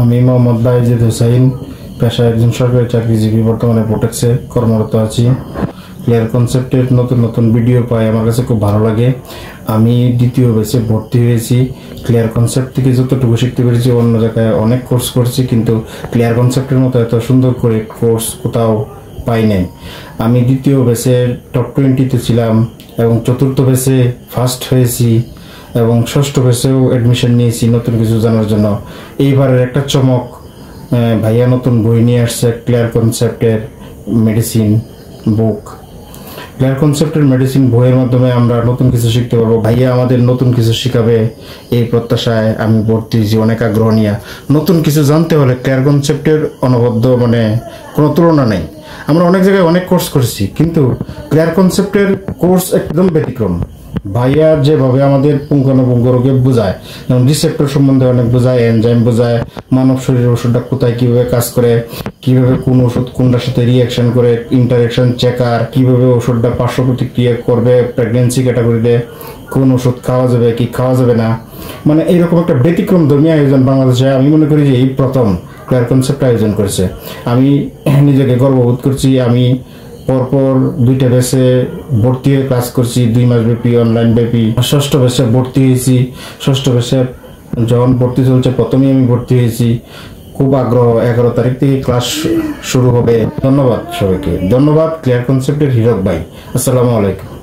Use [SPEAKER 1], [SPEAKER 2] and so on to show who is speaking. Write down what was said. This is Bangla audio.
[SPEAKER 1] আমি মোহাম্মদ বাইজিদ হোসাইন, পেশায় একজন সরকারি চাকরিজীবী, বর্তমানে পোটেক্সে কর্মরত আছি। ক্লিয়ার কনসেপ্টের নতুন নতুন ভিডিও পাই, আমার কাছে খুব ভালো লাগে। আমি দ্বিতীয় ব্যাচে ভর্তি হয়েছি। ক্লিয়ার কনসেপ্ট থেকে যতটুকু শিখতে পেরেছি, অন্য জায়গায় অনেক কোর্স করছি, কিন্তু ক্লিয়ার কনসেপ্টের মতো এত সুন্দর করে কোর্স কোথাও পাই নাই। আমি দ্বিতীয় ব্যাচের টপ 20-তে ছিলাম এবং চতুর্থ ব্যাচে ফার্স্ট হয়েছি এবং ষষ্ঠ ব্যাচেও অ্যাডমিশন নিয়েছি নতুন কিছু জানার জন্য। এইবারের একটা চমক, ভাইয়া নতুন বই নিয়ে আসছে, ক্লিয়ার কনসেপ্টের মেডিসিন বুক। ক্লিয়ার কনসেপ্টের মেডিসিন বইয়ের মাধ্যমে আমরা নতুন কিছু শিখতে পারবো। ভাইয়া আমাদের নতুন কিছু শিখাবে, এই প্রত্যাশায় আমি ভর্তি হয়েছি অনেক আগ্রহ নিয়ে। নতুন কিছু জানতে হলে ক্লিয়ার কনসেপ্টের অনবদ্য কোনো তুলনা নেই। আমরা অনেক জায়গায় অনেক কোর্স করছি, কিন্তু ক্লিয়ার কনসেপ্টের কোর্স একদম ব্যতিক্রম। ভাইয়া যেভাবে আমাদের পুঙ্খানুপুঙ্খরূপে বোঝায়, যেমন রিসেপ্টর সম্বন্ধে অনেক বোঝায়, এনজাইম বোঝায়, মানব শরীরের ওষুধটা কোথায় কিভাবে কাজ করে, কিভাবে কোন ওষুধ কোনটার সাথে রিয়াকশন করে, ইন্টারেকশন চেকার, কিভাবে ওষুধটা পার্শ্ব প্রতিক্রিয়া করবে, প্রেগনেন্সি ক্যাটাগরিতে কোন ওষুধ খাওয়া যাবে কি খাওয়া যাবে না, এইরকম একটা ব্যতিক্রম ধর্মী আয়োজন বাংলাদেশে আমি মনে করি যে এই প্রথম ক্লিয়ার কনসেপ্ট আয়োজন করেছে। আমি নিজেকে গর্ববোধ করছি। আমি পরপর 2টা ব্যাচে ভর্তি হয়ে ক্লাস করছি, 2 মাস ব্যাপী, অনলাইন ব্যাপী। ষষ্ঠ ব্যাচে ভর্তি হয়েছি। ষষ্ঠ ব্যাচে যখন ভর্তি চলছে, প্রথমেই আমি ভর্তি হয়েছি। খুব আগ্রহ, 11 তারিখ থেকে ক্লাস শুরু হবে। ধন্যবাদ সবাইকে। ধন্যবাদ ক্লিয়ার কনসেপ্টের হীরক ভাই। আসসালামু আলাইকুম।